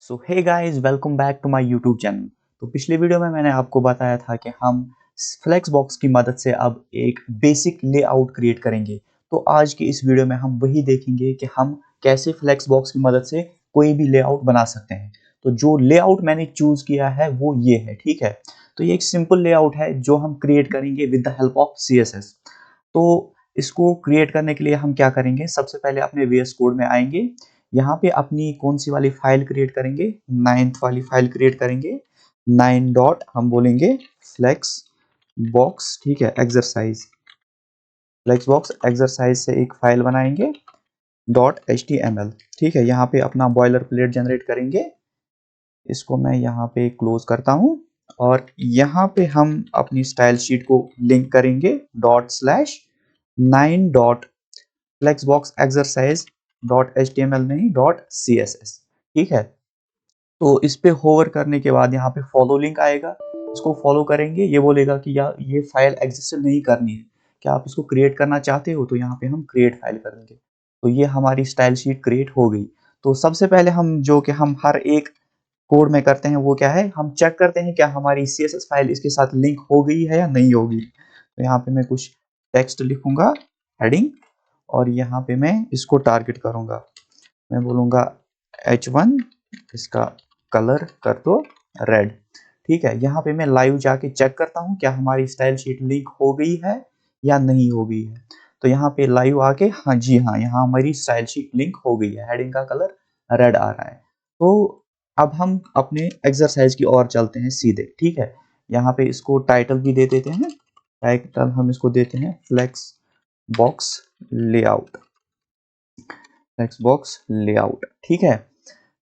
So hey guys, welcome back to my YouTube channel. तो पिछले video में मैंने आपको बताया था कि हम फ्लेक्स बॉक्स की मदद से अब एक बेसिक लेआउट क्रिएट करेंगे। तो आज की इस वीडियो में हम वही देखेंगे कि हम कैसे फ्लेक्स बॉक्स की मदद से कोई भी लेआउट बना सकते हैं। तो जो लेआउट मैंने चूज किया है वो ये है, ठीक है। तो ये एक सिंपल लेआउट है जो हम क्रिएट करेंगे with the help of CSS। तो इसको क्रिएट करने के लिए हम क्या करेंगे, सबसे पहले अपने VS कोड में आएंगे। यहाँ पे अपनी कौन सी वाली फाइल क्रिएट करेंगे, 9th वाली फाइल क्रिएट करेंगे। 9 डॉट हम बोलेंगे फ्लेक्स बॉक्स, ठीक है, एक्सरसाइज। फ्लेक्स बॉक्स एक्सरसाइज से एक फाइल बनाएंगे .html, ठीक है। यहाँ पे अपना बॉयलर प्लेट जनरेट करेंगे। इसको मैं यहाँ पे क्लोज करता हूँ और यहाँ पे हम अपनी स्टाइल शीट को लिंक करेंगे ./9 dot flex box exercise .html नहीं .css, ठीक है। तो इस पे होवर करने के बाद यहाँ पे फॉलो लिंक आएगा, इसको फॉलो करेंगे। ये बोलेगा कि यार ये फाइल एग्जिस्ट नहीं करनी है, क्या आप इसको क्रिएट करना चाहते हो, तो यहाँ पे हम क्रिएट फाइल करेंगे। तो ये हमारी स्टाइल शीट क्रिएट हो गई। तो सबसे पहले हम जो कि हम हर एक कोड में करते हैं वो क्या है, हम चेक करते हैं क्या हमारी CSS फाइल इसके साथ लिंक हो गई है या नहीं होगी। तो यहाँ पे मैं कुछ टेक्स्ट लिखूंगा, हेडिंग, और यहाँ पे मैं इसको टारगेट करूंगा। मैं बोलूंगा H1, इसका कलर कर दो रेड, ठीक है। यहाँ पे मैं लाइव जाके चेक करता हूँ क्या हमारी स्टाइल शीट लिंक हो गई है या नहीं हो गई है। तो यहाँ पे लाइव आके हाँ जी हाँ, यहाँ हमारी स्टाइल शीट लिंक हो गई है, हेडिंग का कलर रेड आ रहा है। तो अब हम अपने एक्सरसाइज की ओर चलते हैं सीधे, ठीक है। यहाँ पे इसको टाइटल भी दे देते हैं। टाइटल हम इसको देते हैं flex box layout, flex box layout, ठीक है।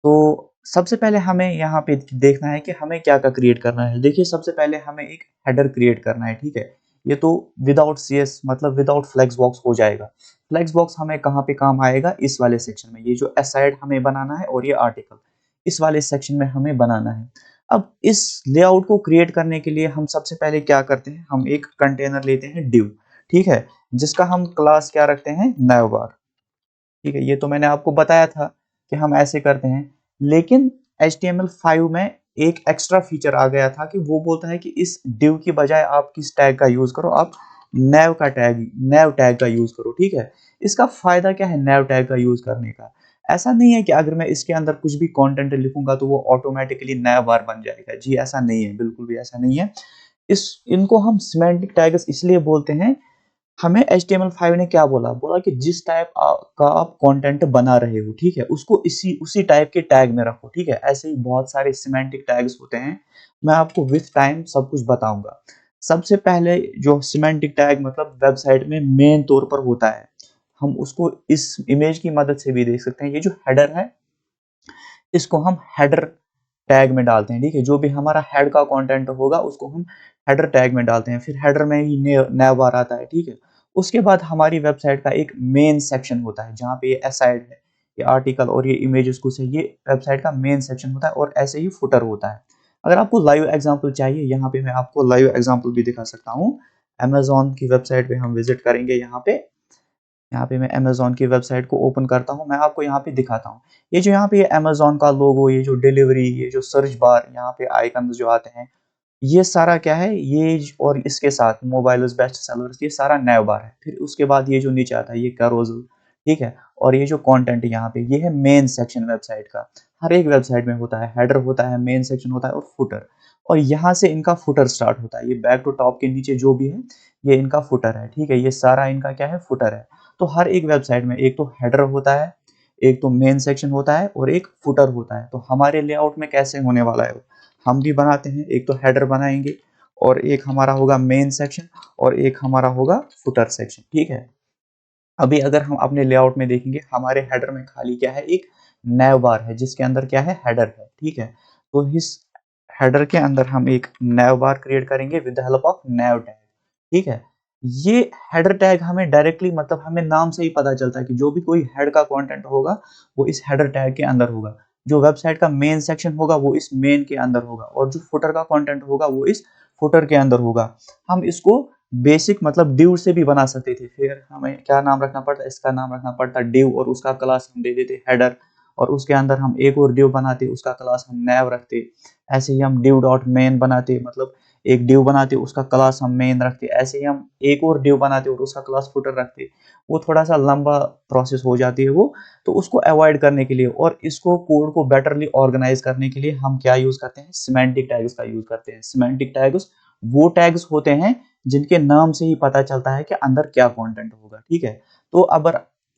तो सबसे पहले हमें यहाँ पे देखना है कि हमें क्या क्या क्रिएट करना है। देखिए, सबसे पहले हमें एक हेडर क्रिएट करना है, ठीक है। ये तो विदाउट CS मतलब विदाउट फ्लेक्स बॉक्स हो जाएगा। फ्लेक्स बॉक्स हमें कहाँ पे काम आएगा, इस वाले सेक्शन में। ये जो असाइड हमें बनाना है और ये आर्टिकल, इस वाले सेक्शन में हमें बनाना है। अब इस लेआउट को क्रिएट करने के लिए हम सबसे पहले क्या करते हैं, हम एक कंटेनर लेते हैं div, ठीक है, जिसका हम क्लास क्या रखते हैं, navbar, ठीक है। ये तो मैंने आपको बताया था कि हम ऐसे करते हैं। लेकिन HTML5 में एक एक्स्ट्रा फीचर आ गया था कि वो बोलता है कि इस div की बजाय आप किस टैग का यूज करो, आप nav टैग का यूज करो, ठीक है। इसका फायदा क्या है nav टैग का यूज करने का। ऐसा नहीं है कि अगर मैं इसके अंदर कुछ भी कंटेंट लिखूंगा तो वो ऑटोमेटिकली navbar बन जाएगा। जी ऐसा नहीं है, बिल्कुल भी ऐसा नहीं है। इनको हम सिमेंटिक टैग्स इसलिए बोलते हैं। हमें HTML5 ने क्या बोला, बोला कि जिस टाइप का आप कंटेंट बना रहे हो, ठीक है, उसको उसी टाइप के टैग में रखो, ठीक है। ऐसे ही बहुत सारे सिमेंटिक टैग्स होते हैं, मैं आपको विथ टाइम सब कुछ बताऊंगा। सबसे पहले जो सिमेंटिक टैग मतलब वेबसाइट में मेन तौर पर होता है, हम उसको इस इमेज की मदद से भी देख सकते हैं। ये जो हेडर है, इसको हम हेडर टैग में डालते हैं, ठीक है। जो भी हमारा हेड का कंटेंट होगा उसको हम हेडर टैग में डालते हैं, फिर हेडर में ही नैवबार आता है, ठीक है। उसके बाद हमारी वेबसाइट का एक मेन सेक्शन होता है जहाँ पे ये असाइड है, ये आर्टिकल और ये इमेजेस कुछ है, ये वेबसाइट का मेन सेक्शन होता है, और ऐसे ही फुटर होता है। अगर आपको लाइव एग्जांपल चाहिए, यहाँ पे मैं आपको लाइव एग्जांपल भी दिखा सकता हूँ। अमेजोन की वेबसाइट पे हम विजिट करेंगे। यहाँ पे मैं अमेजोन की वेबसाइट को ओपन करता हूँ, मैं आपको यहाँ पे दिखाता हूँ। ये जो यहाँ पे ये अमेजोन का लोगो, ये जो डिलीवरी, ये जो सर्च बार, यहाँ पे आइकन जो आते हैं, ये सारा क्या है, और इसके साथ मोबाइल बेस्ट सेलर्स, ये सारा नैव बार है। फिर उसके बाद ये जो नीचे आता है ये कैरोसेल, ठीक है। और ये जो कंटेंट यहाँ पे, ये है मेन सेक्शन वेबसाइट का। हर एक वेबसाइट में होता है, हेडर होता है, मेन सेक्शन होता है और फुटर, और यहाँ से इनका फुटर स्टार्ट होता है। ये बैक टू टॉप के नीचे जो भी है ये इनका फुटर है, ठीक है। ये सारा इनका क्या है, फुटर है। तो हर एक वेबसाइट में एक तो हेडर होता है, एक तो मेन सेक्शन होता है और एक फुटर होता है। तो हमारे लेआउट में कैसे होने वाला है, हम भी बनाते हैं। एक तो हेडर बनाएंगे और एक हमारा होगा मेन सेक्शन और एक हमारा होगा फुटर सेक्शन, ठीक है। अभी अगर हम अपने लेआउट में देखेंगे, हमारे हेडर में खाली क्या है, एक नैव बार है जिसके अंदर क्या है, हेडर है, ठीक है। तो इस हेडर के अंदर हम एक नैव बार क्रिएट करेंगे with the help of naive tag, ठीक है। ये हेडर टैग हमें डायरेक्टली मतलब हमें नाम से ही पता चलता है कि जो भी कोई हेड का कंटेंट होगा वो इस हेडर टैग के अंदर होगा। जो वेबसाइट का मेन सेक्शन होगा वो इस मेन के अंदर होगा, और जो फुटर का कंटेंट होगा वो इस फुटर के अंदर होगा। हम इसको बेसिक मतलब div से भी बना सकते थे। फिर हमें क्या नाम रखना पड़ता, इसका नाम रखना पड़ता div, और उसका क्लास हम दे देते हेडर, और उसके अंदर हम एक और div बनाते, उसका क्लास हम nav रखते। ऐसे ही हम div डॉट मेन बनाते, मतलब एक div बनाते, उसका क्लास हम मेन रखते। ऐसे ही हम एक और div बनाते और उसका क्लास footer रखते। वो थोड़ा सा लंबा प्रोसेस हो जाती है वो, तो उसको अवॉइड करने के लिए और इसको कोड को बेटरली ऑर्गेनाइज करने के लिए हम क्या यूज करते हैं, सिमेंटिक टैग्स का यूज करते हैं। सिमेंटिक टैग्स वो टैग्स होते हैं जिनके नाम से ही पता चलता है कि अंदर क्या कंटेंट होगा, ठीक है। तो अब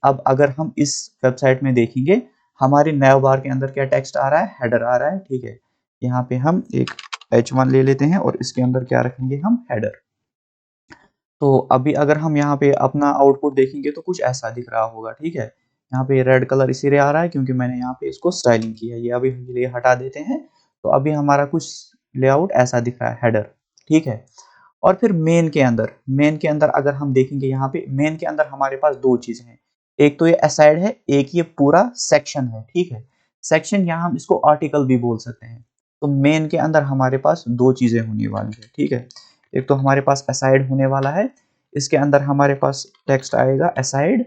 अगर हम इस वेबसाइट में देखेंगे, हमारे नैव बार के अंदर क्या टेक्स्ट आ रहा है, हेडर आ रहा है, ठीक है। यहाँ पे हम एक h1 ले लेते हैं और इसके अंदर क्या रखेंगे हम, हेडर। तो अभी अगर हम यहाँ पे अपना आउटपुट देखेंगे तो कुछ ऐसा दिख रहा होगा, ठीक है। यहाँ पे रेड कलर इसीलिए आ रहा है क्योंकि मैंने यहाँ पे इसको स्टाइलिंग किया है। ये अभी के लिए हटा देते हैं। तो अभी हमारा कुछ लेआउट ऐसा दिख रहा है, हेडर, ठीक है। और फिर मेन के अंदर अगर हम देखेंगे, यहाँ पे मेन के अंदर हमारे पास दो चीजें हैं। एक तो ये असाइड है, एक ये पूरा सेक्शन है, ठीक है। सेक्शन यहाँ हम इसको आर्टिकल भी बोल सकते हैं। तो मेन के अंदर हमारे पास दो चीजें होने वाली है, ठीक है। एक तो हमारे पास असाइड होने वाला है, इसके अंदर हमारे पास टेक्स्ट आएगा असाइड,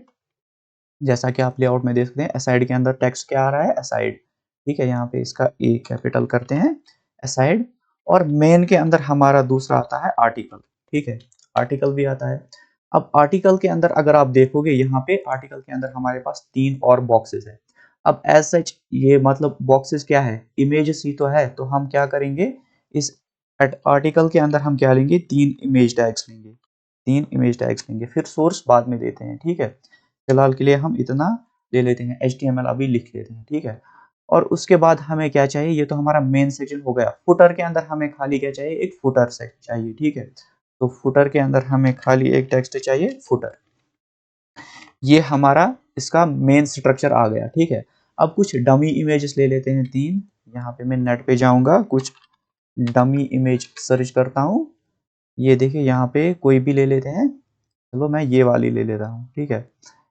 जैसा कि आप लेआउट में देख सकते हैं। असाइड के अंदर टेक्स्ट क्या आ रहा है, असाइड, ठीक है। यहाँ पे इसका ए कैपिटल करते हैं, असाइड। और मेन के अंदर हमारा दूसरा आता है आर्टिकल, ठीक है। आर्टिकल भी आता है। अब आर्टिकल के अंदर अगर आप देखोगे, यहाँ पे आर्टिकल के अंदर हमारे पास 3 और बॉक्सेस है। अब एज सच ये मतलब बॉक्सेस क्या है, इमेजेस ही तो है। तो हम क्या करेंगे, इस आर्टिकल के अंदर हम क्या लेंगे, 3 इमेज टैग्स लेंगे। 3 इमेज टैग्स लेंगे, फिर सोर्स बाद में देते हैं, ठीक है। फिलहाल के लिए हम इतना ले लेते हैं, HTML अभी लिख लेते हैं, ठीक है। और उसके बाद हमें क्या चाहिए, ये तो हमारा मेन सेक्शन हो गया। फुटर के अंदर हमें खाली क्या चाहिए, एक फुटर सेक्शन चाहिए, ठीक है। तो फुटर के अंदर हमें खाली एक टेक्स्ट चाहिए, फुटर। ये हमारा इसका मेन स्ट्रक्चर आ गया, ठीक है। अब कुछ डमी इमेजेस ले लेते हैं 3। यहाँ पे मैं नेट पे जाऊंगा, कुछ डमी इमेज सर्च करता हूँ। ये देखिए यहाँ पे कोई भी ले लेते हैं। चलो मैं ये वाली ले लेता हूँ, ठीक है।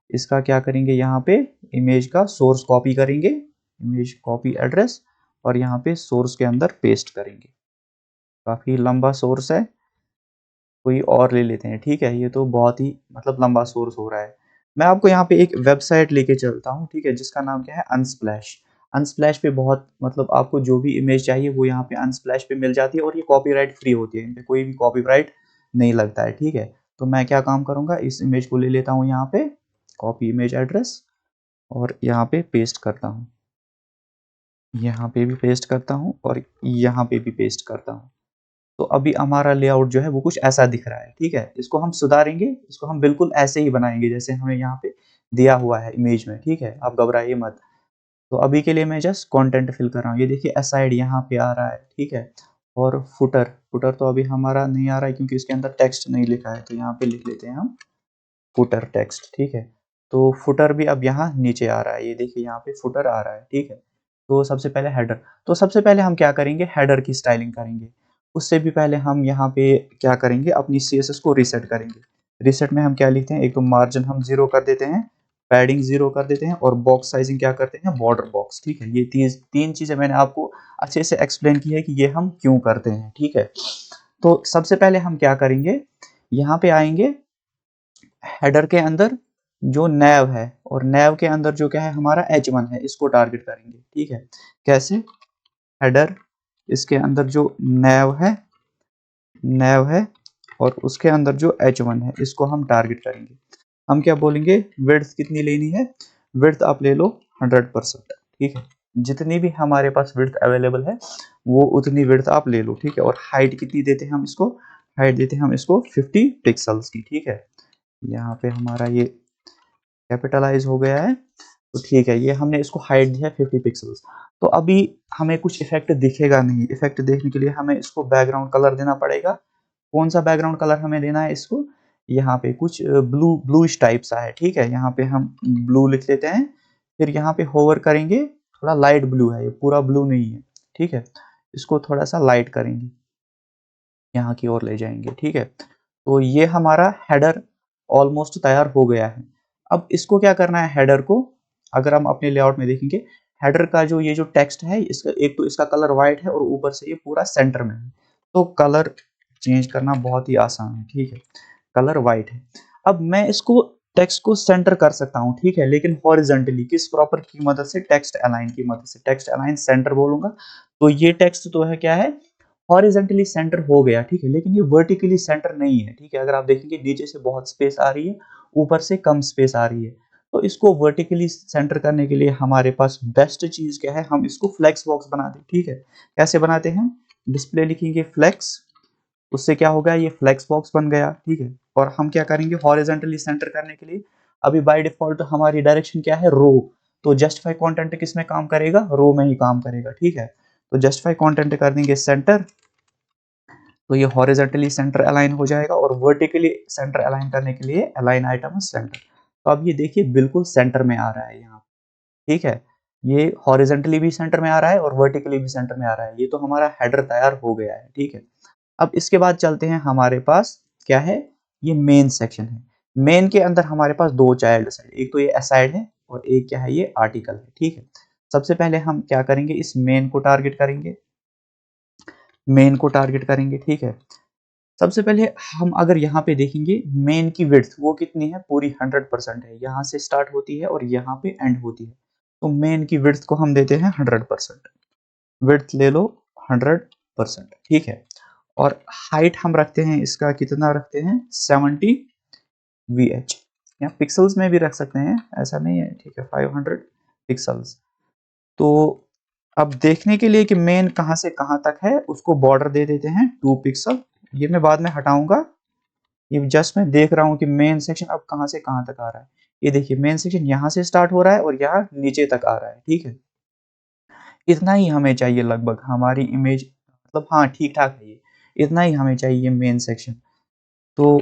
इसका क्या करेंगे, यहाँ पे इमेज का सोर्स कॉपी करेंगे, इमेज कॉपी एड्रेस, और यहाँ पे सोर्स के अंदर पेस्ट करेंगे। काफी लंबा सोर्स है, कोई और ले लेते हैं, ठीक है। ये तो बहुत ही मतलब लंबा सोर्स हो रहा है। मैं आपको यहाँ पे एक वेबसाइट लेके चलता हूँ, ठीक है, जिसका नाम क्या है, अनस्प्लैश। अनस्प्लैश पे बहुत मतलब आपको जो भी इमेज चाहिए वो यहाँ पे अनस्प्लैश पे मिल जाती है, और ये कॉपीराइट फ्री होती है, इन पे कोई भी कॉपीराइट नहीं लगता है, ठीक है। तो मैं क्या काम करूंगा, इस इमेज को ले लेता हूँ यहाँ पे, कॉपी इमेज एड्रेस, और यहाँ पे पेस्ट करता हूँ। यहाँ पे भी पेस्ट करता हूँ और यहाँ पे भी पेस्ट करता हूँ। तो अभी हमारा लेआउट जो है वो कुछ ऐसा दिख रहा है, ठीक है। इसको हम सुधारेंगे, इसको हम बिल्कुल ऐसे ही बनाएंगे जैसे हमें यहाँ पे दिया हुआ है इमेज में, ठीक है। आप घबराइए मत। तो अभी के लिए मैं जस्ट कंटेंट फिल कर रहा हूँ। ये देखिए असाइड यहाँ पे आ रहा है, ठीक है। और फुटर, फुटर तो अभी हमारा नहीं आ रहा है क्योंकि इसके अंदर टेक्स्ट नहीं लिखा है। तो यहाँ पे लिख लेते हैं हम फुटर टेक्स्ट, ठीक है। तो फुटर भी अब यहाँ नीचे आ रहा है, ये देखिए यहाँ पे फुटर आ रहा है, ठीक है। तो सबसे पहले हेडर, तो सबसे पहले हम क्या करेंगे, हेडर की स्टाइलिंग करेंगे। उससे भी पहले हम यहाँ पे क्या करेंगे, अपनी CSS को रीसेट करेंगे। रीसेट में हम क्या लिखते हैं, एक तो मार्जिन हम 0 कर देते हैं, पैडिंग 0 कर देते हैं, और बॉक्स साइजिंग क्या करते हैं, बॉर्डर बॉक्स, ठीक है। ये तीन चीजें मैंने आपको अच्छे से एक्सप्लेन की है कि ये हम क्यों करते हैं, ठीक है। तो सबसे पहले हम क्या करेंगे, यहाँ पे आएंगे, हेडर के अंदर जो नैव है, और नैव के अंदर जो क्या है हमारा H1 है, इसको टारगेट करेंगे, ठीक है। कैसे, हेडर, इसके अंदर जो नैव है और उसके अंदर जो H1 है, इसको हम टारगेट करेंगे। हम क्या बोलेंगे, विड्थ कितनी लेनी है, विड्थ आप ले लो 100%, ठीक है। जितनी भी हमारे पास विड्थ अवेलेबल है वो उतनी विड्थ आप ले लो, ठीक है। और हाइट कितनी देते हैं हम इसको, हाइट देते हैं हम इसको 50 पिक्सल्स की, ठीक है। यहाँ पे हमारा ये कैपिटलाइज हो गया है, तो ठीक है। ये हमने इसको हाइट दिया 50 पिक्सल्स। तो अभी हमें कुछ इफेक्ट दिखेगा नहीं, इफेक्ट देखने के लिए हमें इसको बैकग्राउंड कलर देना पड़ेगा। कौन सा बैकग्राउंड कलर हमें देना है इसको, यहाँ पे कुछ ब्लूइश टाइप सा है, ठीक है। यहाँ पे हम ब्लू लिख लेते हैं, फिर यहाँ पे होवर करेंगे, थोड़ा लाइट ब्लू है, ये पूरा ब्लू नहीं है, ठीक है। इसको थोड़ा सा लाइट करेंगे, यहाँ की ओर ले जाएंगे, ठीक है। तो ये हमारा हेडर ऑलमोस्ट तैयार हो गया है। अब इसको क्या करना है, हेडर को अगर हम अपने लेआउट में देखेंगे, हेडर का जो ये जो टेक्स्ट है, इसका एक तो इसका कलर व्हाइट है और ऊपर से ये पूरा सेंटर में है। तो कलर चेंज करना बहुत ही आसान है, ठीक है। कलर व्हाइट है। अब मैं इसको टेक्स्ट को सेंटर कर सकता हूँ, ठीक है, लेकिन हॉरिजॉन्टली किस प्रॉपर की मदद से, टेक्स्ट अलाइन की मदद से। टेक्स्ट अलाइन सेंटर बोलूंगा तो ये टेक्स्ट तो है क्या है, हॉरिजॉन्टली सेंटर हो गया, ठीक है, लेकिन ये वर्टिकली सेंटर नहीं है, ठीक है। अगर आप देखेंगे नीचे से बहुत स्पेस आ रही है, ऊपर से कम स्पेस आ रही है, तो इसको वर्टिकली सेंटर करने के लिए हमारे पास बेस्ट चीज क्या है, हम इसको फ्लेक्स बॉक्स बना दें, ठीक है। कैसे बनाते हैं, डिस्प्ले लिखेंगे फ्लेक्स, उससे क्या होगा, ये फ्लेक्स बॉक्स बन गया, ठीक है। और हम क्या करेंगे, हॉरिजॉन्टली सेंटर करने के लिए अभी बाय डिफॉल्ट हमारी डायरेक्शन क्या है, रो, तो जस्टिफाई कंटेंट किस में काम करेगा, रो में ही काम करेगा, ठीक है। तो जस्टिफाई कंटेंट कर देंगे सेंटर, तो ये हॉरिजॉन्टली सेंटर अलाइन हो जाएगा, और वर्टिकली सेंटर अलाइन करने के लिए अलाइन आइटम सेंटर। तो अब ये देखिए बिल्कुल सेंटर में आ रहा है यहाँ, ठीक है। ये हॉरिजॉन्टली भी सेंटर में आ रहा है और वर्टिकली भी सेंटर में आ रहा है, ये तो हमारा हेडर तैयार हो गया है, ठीक है। अब इसके बाद चलते हैं, हमारे पास क्या है, ये मेन सेक्शन है। मेन के अंदर हमारे पास दो चाइल्ड साइड, एक तो ये असाइड है और एक क्या है, ये आर्टिकल है, ठीक है। सबसे पहले हम क्या करेंगे, इस मेन को टारगेट करेंगे, मेन को टारगेट करेंगे, ठीक है। सबसे पहले हम अगर यहाँ पे देखेंगे, मेन की विड्थ वो कितनी है, पूरी 100% है, यहाँ से स्टार्ट होती है और यहाँ पे एंड होती है। तो मेन की विड्थ को हम देते हैं 100%, विड्थ ले लो 100%, ठीक है। और हाइट हम रखते हैं, इसका कितना रखते हैं, 70 VH, या पिक्सल्स में भी रख सकते हैं, ऐसा नहीं है, ठीक है, 500 पिक्सल्स। तो अब देखने के लिए कि मेन कहां से कहां तक है, उसको बॉर्डर दे देते हैं 2 पिक्सल, ये मैं बाद में हटाऊंगा। ये जस्ट मैं देख रहा हूँ कि मेन सेक्शन अब कहां से कहां तक आ रहा है। ये देखिए मेन सेक्शन यहाँ से स्टार्ट हो रहा है और यहाँ नीचे तक आ रहा है, ठीक है। इतना ही हमें चाहिए लगभग, हमारी इमेज मतलब हाँ ठीक ठाक है, ये इतना ही हमें चाहिए मेन सेक्शन। तो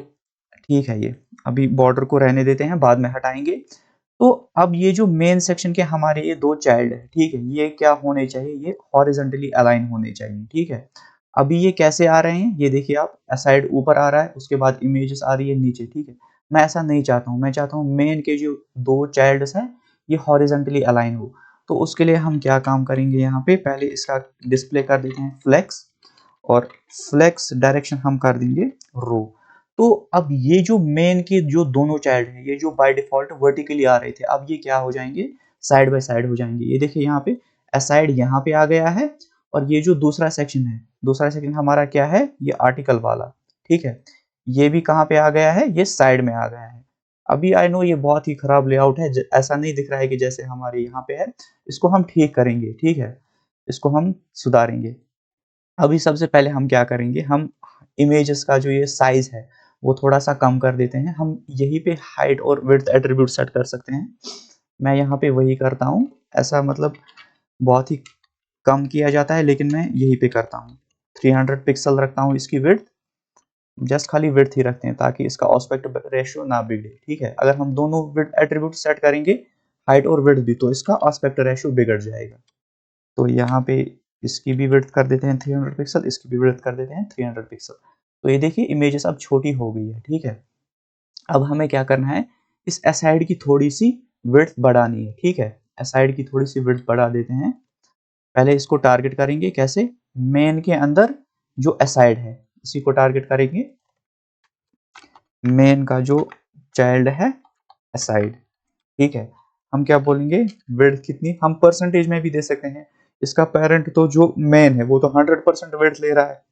ठीक है, ये अभी बॉर्डर को रहने देते हैं, बाद में हटाएंगे। तो अब ये जो मेन सेक्शन के हमारे ये दो चाइल्ड है, ठीक है, ये क्या होने चाहिए, ये हॉरिजॉन्टली अलाइन होने चाहिए, ठीक है। अभी ये कैसे आ रहे हैं, ये देखिए आप, साइड ऊपर आ रहा है, उसके बाद इमेजेस आ रही है नीचे, ठीक है। मैं ऐसा नहीं चाहता हूँ, मैं चाहता हूँ मेन के जो दो चाइल्ड्स हैं ये हॉरिजॉन्टली अलाइन हो। तो उसके लिए हम क्या काम करेंगे, यहाँ पे पहले इसका डिस्प्ले कर देते हैं फ्लेक्स, और फ्लेक्स डायरेक्शन हम कर देंगे रो। तो अब ये जो मेन के जो दोनों चाइल्ड हैं, ये जो बाय डिफॉल्ट वर्टिकली आ रहे थे, अब ये क्या हो जाएंगे, साइड बाय साइड हो जाएंगे। ये देखिए यहाँ पे असाइड यहाँ पे आ गया है, और ये जो दूसरा सेक्शन है, दूसरा सेक्शन हमारा क्या है, ये आर्टिकल वाला, ठीक है, ये भी कहाँ पे आ गया है, ये साइड में आ गया है। अभी आई नो ये बहुत ही खराब लेआउट है, ऐसा नहीं दिख रहा है कि जैसे हमारे यहाँ पे है, इसको हम ठीक करेंगे, ठीक है, इसको हम सुधारेंगे। अभी सबसे पहले हम क्या करेंगे, हम इमेजेस का जो ये साइज है वो थोड़ा सा कम कर देते हैं। हम यहीं पे हाइट और विड्थ एट्रीब्यूट सेट कर सकते हैं, मैं यहाँ पे वही करता हूँ। ऐसा मतलब बहुत ही कम किया जाता है, लेकिन मैं यहीं पे करता हूँ। 300 पिक्सल रखता हूँ इसकी विड्थ, जस्ट खाली विड्थ ही रखते हैं ताकि इसका ऑस्पेक्ट रेशियो ना बिगड़े, ठीक है। अगर हम दोनों विड्थ एट्रीब्यूट सेट करेंगे, हाइट और विड्थ भी, तो इसका ऑस्पेक्ट रेशियो बिगड़ जाएगा। तो यहाँ पे इसकी भी विड्थ कर देते हैं 300 पिक्सल, इसकी भी विड्थ कर देते हैं 300 पिक्सल। तो ये देखिए इमेजेस अब छोटी हो गई है, ठीक है। अब हमें क्या करना है, इस असाइड की थोड़ी सी विड्थ बढ़ानी है, ठीक है। असाइड की थोड़ी सी विड्थ बढ़ा देते हैं। पहले इसको टारगेट करेंगे, कैसे, मेन के अंदर जो असाइड है इसी को टारगेट करेंगे, मेन का जो चाइल्ड है असाइड, ठीक है। हम क्या बोलेंगे, विड्थ कितनी, हम परसेंटेज में भी दे सकते हैं। इसका पेरेंट तो जो मेन है वो तो 100% विड्थ ले रहा है,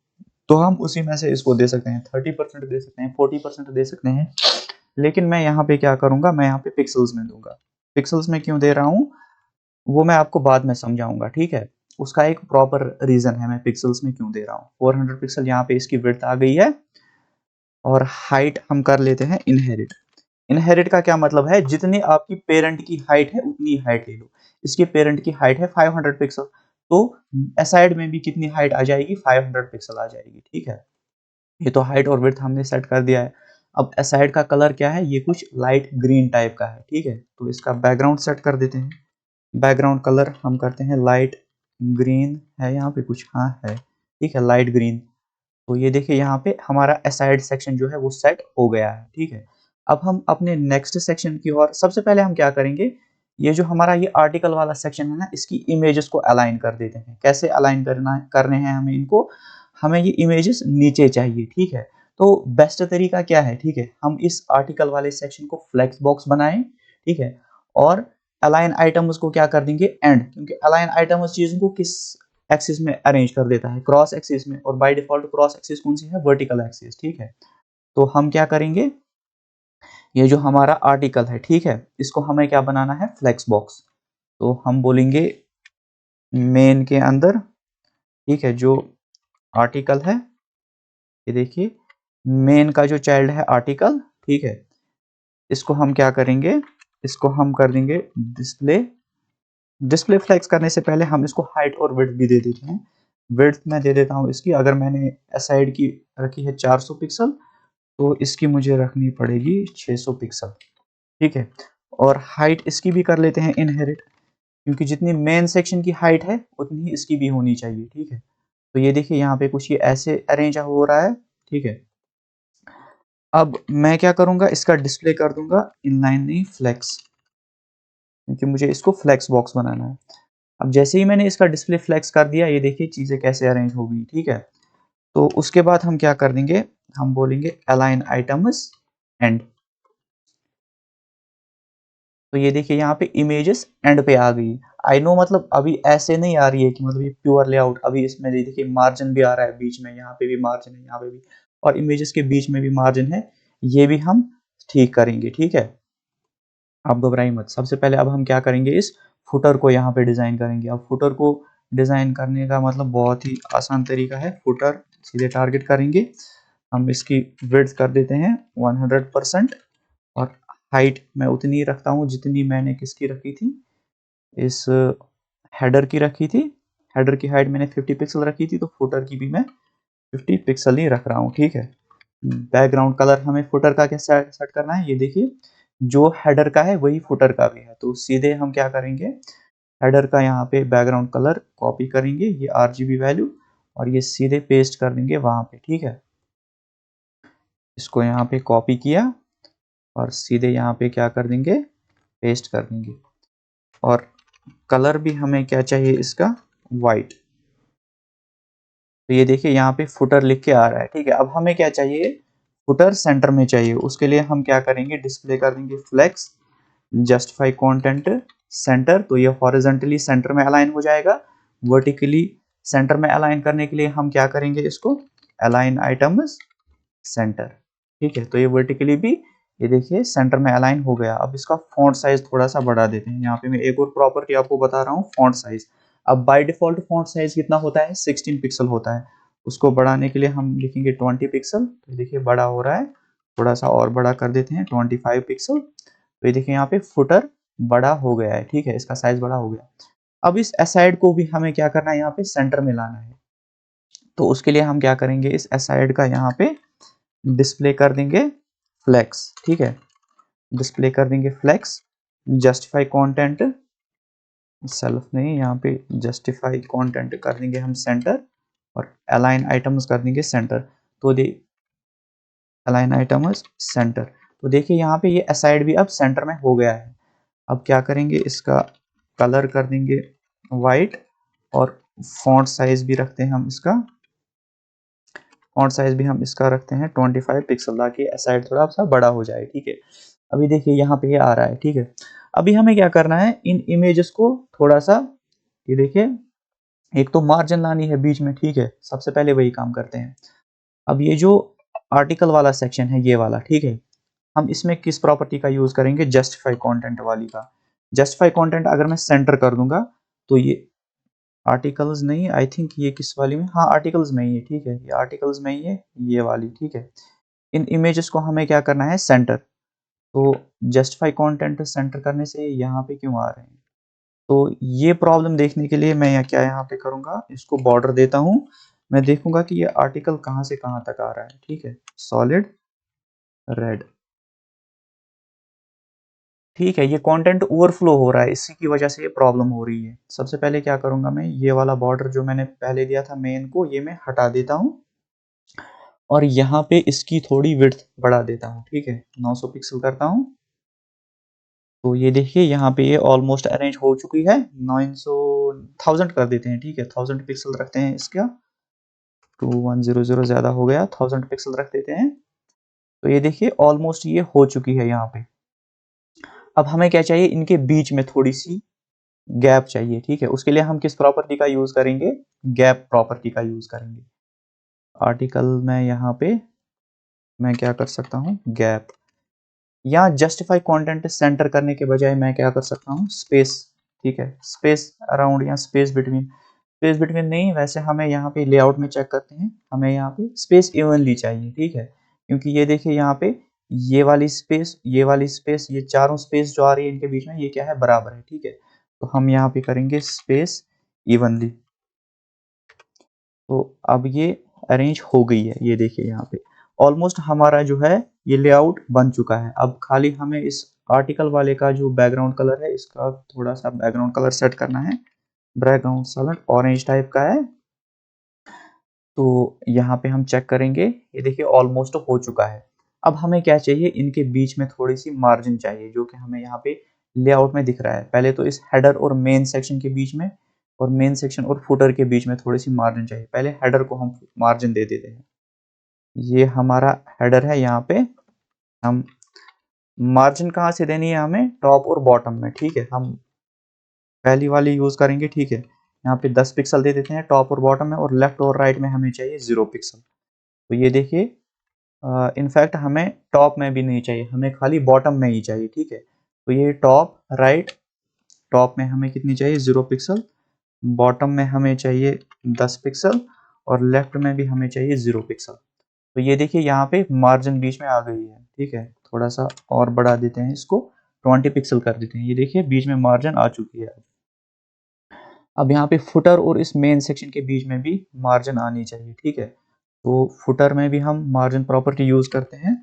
तो हम उसी में से इसको दे सकते हैं, 30% दे सकते हैं, 40% दे सकते हैं। लेकिन मैं यहाँ पे क्या करूंगा, मैं यहाँ पे पिक्सल्स में दूंगा। पिक्सल्स में क्यों दे रहा हूँ वो मैं आपको बाद में समझाऊंगा, ठीक है। उसका एक प्रॉपर रीजन है मैं पिक्सल्स में क्यों दे रहा हूँ। 400 पिक्सल यहाँ पे इसकी विड्थ आ गई है, और हाइट हम कर लेते हैं इनहेरिट। इनहेरिट का क्या मतलब है, जितनी आपकी पेरेंट की हाइट है उतनी हाइट ले लो। इसकी पेरेंट की हाइट है 500 पिक्सल, तो असाइड में भी कितनी हाइट आ जाएगी, 500 पिक्सल आ जाएगी, ठीक है। ये तो हाइट और विड्थ हमने सेट कर दिया है। अब असाइड का कलर क्या है, ये कुछ लाइट ग्रीन टाइप का है, ठीक है। तो इसका बैकग्राउंड सेट कर देते हैं। बैकग्राउंड कलर हम करते हैं लाइट ग्रीन, है यहाँ पे कुछ, हाँ है, ठीक है, लाइट ग्रीन। तो ये देखिए यहाँ पे हमारा असाइड सेक्शन जो है वो सेट हो गया है, ठीक है। अब हम अपने नेक्स्ट सेक्शन की ओर, सबसे पहले हम क्या करेंगे, ये जो हमारा ये आर्टिकल वाला सेक्शन है ना, इसकी इमेजेस को अलाइन कर देते हैं। कैसे अलाइन करने हैं हमें इनको, हमें ये इमेजेस नीचे चाहिए, ठीक है। तो बेस्ट तरीका क्या है, ठीक है, हम इस आर्टिकल वाले सेक्शन को फ्लेक्स बॉक्स बनाएं, ठीक है, और अलाइन आइटम्स को क्या कर देंगे एंड, क्योंकि अलाइन आइटम उस चीज को किस एक्सिस में अरेंज कर देता है, क्रॉस एक्सिस में, और बाय डिफॉल्ट क्रॉस एक्सिस कौन सी है, वर्टिकल एक्सिस, ठीक है। तो हम क्या करेंगे, ये जो हमारा आर्टिकल है, ठीक है, इसको हमें क्या बनाना है, फ्लेक्स बॉक्स। तो हम बोलेंगे मेन के अंदर, ठीक है, जो आर्टिकल है, ये देखिए मेन का जो चाइल्ड है आर्टिकल, ठीक है, इसको हम क्या करेंगे, इसको हम कर देंगे डिस्प्ले। डिस्प्ले फ्लेक्स करने से पहले हम इसको हाइट और विड्थ भी दे देते हैं। विड्थ मैं दे देता हूँ इसकी, अगर मैंने साइड की रखी है 400 पिक्सल, तो इसकी मुझे रखनी पड़ेगी 600 पिक्सल, ठीक है। और हाइट इसकी भी कर लेते हैं इनहेरिट, क्योंकि जितनी मेन सेक्शन की हाइट है उतनी ही इसकी भी होनी चाहिए, ठीक है। तो ये देखिए यहाँ पे कुछ ये ऐसे अरेंज हो रहा है, ठीक है। अब मैं क्या करूंगा, इसका डिस्प्ले कर दूंगा इनलाइन नहीं फ्लेक्स, क्योंकि मुझे इसको फ्लेक्स बॉक्स बनाना है। अब जैसे ही मैंने इसका डिस्प्ले फ्लेक्स कर दिया, ये देखिए चीजें कैसे अरेंज हो गई, ठीक है। तो उसके बाद हम क्या कर देंगे, हम बोलेंगे अलाइन आइटम्स एंड। तो ये देखिए यहाँ पे इमेजेस एंड पे आ गई। आई नो मतलब अभी ऐसे नहीं आ रही है कि मतलब ये प्योर लेआउट, अभी इसमें देखिए मार्जिन भी आ रहा है बीच में, यहाँ पे भी मार्जिन है, यहाँ पे भी, और इमेजेस के बीच में भी मार्जिन है, ये भी हम ठीक करेंगे, ठीक है। आप घबराइए मत। सबसे पहले अब हम क्या करेंगे, इस फुटर को यहाँ पे डिजाइन करेंगे। अब फुटर को डिजाइन करने का मतलब बहुत ही आसान तरीका है। फुटर सीधे टारगेट करेंगे, हम इसकी विड्थ कर देते हैं 100%, और हाइट मैं उतनी ही रखता हूँ जितनी मैंने किसकी रखी थी, इस हेडर की रखी थी। हेडर की हाइट मैंने 50 पिक्सल रखी थी, तो फुटर की भी मैं 50 पिक्सल ही रख रहा हूँ, ठीक है। बैकग्राउंड कलर हमें फुटर का कैसे सेट करना है, ये देखिए जो हेडर का है वही फुटर का भी है, तो सीधे हम क्या करेंगे, हेडर का यहाँ पे बैकग्राउंड कलर कॉपी करेंगे, ये RGB वैल्यू, और ये सीधे पेस्ट कर देंगे वहां पे, ठीक है। इसको यहाँ पे कॉपी किया और सीधे यहाँ पे क्या कर देंगे, पेस्ट कर देंगे। और कलर भी हमें क्या चाहिए इसका, वाइट। तो ये देखिए यहाँ पे फुटर लिख के आ रहा है, ठीक है। अब हमें क्या चाहिए, फुटर सेंटर में चाहिए। उसके लिए हम क्या करेंगे, डिस्प्ले कर देंगे फ्लेक्स जस्टिफाई कंटेंट सेंटर, तो ये हॉरिजॉन्टली सेंटर में अलाइन हो जाएगा। वर्टिकली सेंटर में अलाइन करने के लिए हम क्या करेंगे, इसको अलाइन आइटम्स सेंटर, ठीक है। तो ये वर्टिकली भी ये देखिए सेंटर में अलाइन हो गया। अब इसका फॉन्ट साइज थोड़ा सा बढ़ा देते हैं। यहाँ पे मैं एक और प्रॉपर्टी आपको बता रहा हूँ, फॉन्ट साइज। अब बाय डिफॉल्ट फॉन्ट साइज कितना होता है, 16 पिक्सल होता है। उसको बढ़ाने के लिए हम लिखेंगे 20 पिक्सल। तो देखिए बड़ा हो रहा है, थोड़ा सा और बड़ा कर देते हैं 25 पिक्सल। तो ये देखिए यहाँ पे फुटर बड़ा हो गया है, ठीक है, इसका साइज बड़ा हो गया। अब इस असाइड को भी हमें क्या करना है, यहाँ पे सेंटर में लाना है। तो उसके लिए हम क्या करेंगे, इस असाइड का यहाँ पे डिस्प्ले कर देंगे फ्लेक्स, ठीक है। डिस्प्ले कर देंगे फ्लेक्स जस्टिफाई कंटेंट, सेल्फ नहीं, यहाँ पे जस्टिफाई कंटेंट कर देंगे हम सेंटर, और अलाइन आइटम्स कर देंगे सेंटर। तो दे अलाइन आइटम्स सेंटर, तो देखिए यहाँ पे ये असाइड भी अब सेंटर में हो गया है। अब क्या करेंगे, इसका कलर कर देंगे वाइट, और फॉन्ट साइज भी रखते हैं हम इसका, फॉन्ट साइज भी हम इसका रखते हैं 25 पिक्सल, ताकि साइड थोड़ा सा बड़ा हो जाए, ठीक है। अभी देखिए यहाँ पे ये आ रहा है, ठीक है। अभी हमें क्या करना है, इन इमेजेस को थोड़ा सा, ये देखिए एक तो मार्जिन लानी है बीच में, ठीक है, सबसे पहले वही काम करते हैं। अब ये जो आर्टिकल वाला सेक्शन है ये वाला, ठीक है, हम इसमें किस प्रॉपर्टी का यूज करेंगे, जस्टिफाई कंटेंट वाली का। जस्टिफाई कंटेंट अगर मैं सेंटर कर दूंगा, तो ये आर्टिकल्स नहीं, आई थिंक ये किस वाली में, हाँ आर्टिकल्स में ही है, ठीक है, ये आर्टिकल्स में ही है, ये वाली, ठीक है। इन इमेजेस को हमें क्या करना है, सेंटर। तो जस्टिफाई कंटेंट सेंटर करने से यहाँ पे क्यों आ रहे हैं, तो ये प्रॉब्लम देखने के लिए मैं क्या यहाँ पे करूंगा, इसको बॉर्डर देता हूँ। मैं देखूंगा कि ये आर्टिकल कहाँ से कहाँ तक आ रहा है, ठीक है, सॉलिड रेड, ठीक है। ये कंटेंट ओवरफ्लो हो रहा है, इसी की वजह से ये प्रॉब्लम हो रही है। सबसे पहले क्या करूंगा, मैं ये वाला बॉर्डर जो मैंने पहले दिया था मेन को, ये मैं हटा देता हूँ, और यहाँ पे इसकी थोड़ी विड्थ बढ़ा देता हूँ, ठीक है, 900 पिक्सल करता हूँ। तो ये देखिए यहाँ पे ये ऑलमोस्ट अरेंज हो चुकी है। 900 1000 कर देते हैं, ठीक है, 1000 पिक्सल रखते हैं इसका, 2100 ज़्यादा हो गया, 1000 पिक्सल रख देते हैं। तो ये देखिए ऑलमोस्ट ये हो चुकी है यहाँ पे। अब हमें क्या चाहिए, इनके बीच में थोड़ी सी गैप चाहिए, ठीक है। उसके लिए हम किस प्रॉपर्टी का यूज करेंगे, गैप प्रॉपर्टी का यूज करेंगे। आर्टिकल में यहाँ पे मैं क्या कर सकता हूँ, गैप, यहाँ जस्टिफाई कंटेंट सेंटर करने के बजाय मैं क्या कर सकता हूँ, स्पेस, ठीक है, स्पेस अराउंड या स्पेस बिटवीन, स्पेस बिटवीन नहीं, वैसे हमें यहाँ पे लेआउट में चेक करते हैं, हमें यहाँ पे स्पेस इवनली चाहिए, ठीक है। क्योंकि ये देखिए यहाँ पे ये वाली स्पेस, ये वाली स्पेस, ये चारों स्पेस जो आ रही है इनके बीच में, ये क्या है, बराबर है, ठीक है। तो हम यहाँ पे करेंगे स्पेस इवनली। तो अब ये अरेंज हो गई है, ये देखिए यहाँ पे ऑलमोस्ट हमारा जो है ये लेआउट बन चुका है। अब खाली हमें इस आर्टिकल वाले का जो बैकग्राउंड कलर है, इसका थोड़ा सा बैकग्राउंड कलर सेट करना है। बैकग्राउंड कलर ऑरेंज टाइप का है। तो यहाँ पे हम चेक करेंगे, ये देखिए ऑलमोस्ट हो चुका है। अब हमें क्या चाहिए, इनके बीच में थोड़ी सी मार्जिन चाहिए, जो कि हमें यहाँ पे लेआउट में दिख रहा है। पहले तो इस हेडर और मेन सेक्शन के बीच में, और मेन सेक्शन और फुटर के बीच में थोड़ी सी मार्जिन चाहिए। पहले हेडर को हम मार्जिन दे देते हैं। ये हमारा हेडर है, यहाँ पे हम मार्जिन कहाँ से देनी है हमें, टॉप और बॉटम में, ठीक है। हम पहली वाली यूज करेंगे, ठीक है। यहाँ पे 10 पिक्सल दे देते हैं टॉप और बॉटम में, और लेफ्ट और राइट में हमें चाहिए 0 पिक्सल। तो ये देखिए इनफैक्ट हमें टॉप में भी नहीं चाहिए, हमें खाली बॉटम में ही चाहिए, ठीक है। तो ये टॉप राइट, टॉप में हमें कितनी चाहिए, 0 पिक्सल, बॉटम में हमें चाहिए 10 पिक्सल, और लेफ्ट में भी हमें चाहिए 0 पिक्सल। तो ये देखिए यहाँ पे मार्जिन बीच में आ गई है, ठीक है। थोड़ा सा और बढ़ा देते हैं इसको, 20 पिक्सल कर देते हैं। ये देखिए बीच में मार्जिन आ चुकी है। अब यहाँ पे फुटर और इस मेन सेक्शन के बीच में भी मार्जिन आनी चाहिए, ठीक है। तो फुटर में भी हम मार्जिन प्रॉपर्टी यूज करते हैं।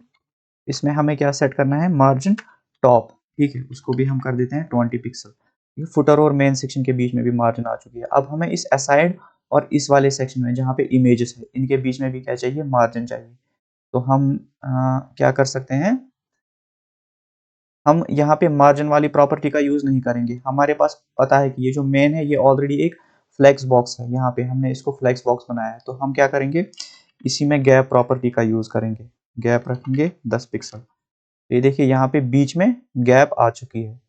इसमें हमें क्या सेट करना है, मार्जिन टॉप, ठीक है, उसको भी हम कर देते हैं 20 पिक्सल। ये फुटर और मेन सेक्शन के बीच में भी मार्जिन आ चुकी है। अब हमें इस असाइड और इस वाले सेक्शन में जहाँ पे इमेजेस है, इनके बीच में भी क्या चाहिए, मार्जिन चाहिए। तो हम क्या कर सकते हैं, हम यहाँ पे मार्जिन वाली प्रॉपर्टी का यूज नहीं करेंगे। हमारे पास पता है कि ये जो मेन है ये ऑलरेडी एक फ्लेक्स बॉक्स है, यहाँ पे हमने इसको फ्लेक्स बॉक्स बनाया है। तो हम क्या करेंगे, इसी में गैप प्रॉपर्टी का यूज करेंगे, गैप रखेंगे 10 पिक्सल। ये देखिए यहाँ पे बीच में गैप आ चुकी है,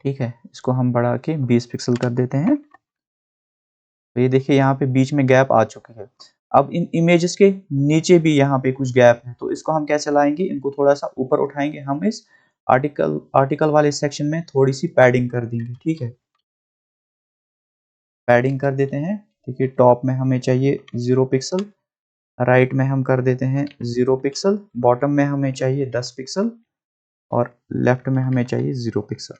ठीक है। इसको हम बढ़ा के 20 पिक्सल कर देते हैं। तो ये देखिए यहाँ पे बीच में गैप आ चुकी है। अब इन इमेजेस के नीचे भी यहाँ पे कुछ गैप है, तो इसको हम कैसे लाएंगे, इनको थोड़ा सा ऊपर उठाएंगे। हम इस आर्टिकल वाले सेक्शन में थोड़ी सी पैडिंग कर देंगे, ठीक है, पैडिंग कर देते हैं। ठीक है, टॉप में हमें चाहिए 0 पिक्सल, राइट में हम कर देते हैं 0 पिक्सल, बॉटम में हमें चाहिए 10 पिक्सल, और लेफ्ट में हमें चाहिए 0 पिक्सल।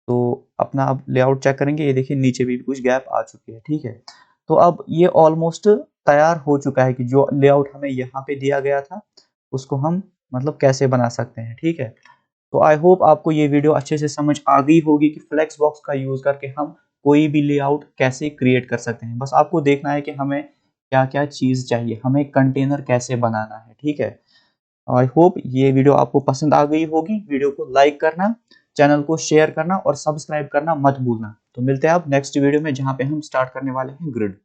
तो अपना अब लेआउट चेक करेंगे, ये देखिए नीचे भी कुछ गैप आ चुकी है, ठीक है। तो अब ये ऑलमोस्ट तैयार हो चुका है कि जो लेआउट हमें यहाँ पे दिया गया था उसको हम मतलब कैसे बना सकते हैं, ठीक है। तो आई होप आपको ये वीडियो अच्छे से समझ आ गई होगी कि फ्लेक्स बॉक्स का यूज करके हम कोई भी लेआउट कैसे क्रिएट कर सकते हैं। बस आपको देखना है कि हमें क्या क्या चीज चाहिए, हमें कंटेनर कैसे बनाना है, ठीक है। आई होप ये वीडियो आपको पसंद आ गई होगी। वीडियो को लाइक करना, चैनल को शेयर करना और सब्सक्राइब करना मत भूलना। तो मिलते हैं आप नेक्स्ट वीडियो में, जहां पे हम स्टार्ट करने वाले हैं ग्रिड।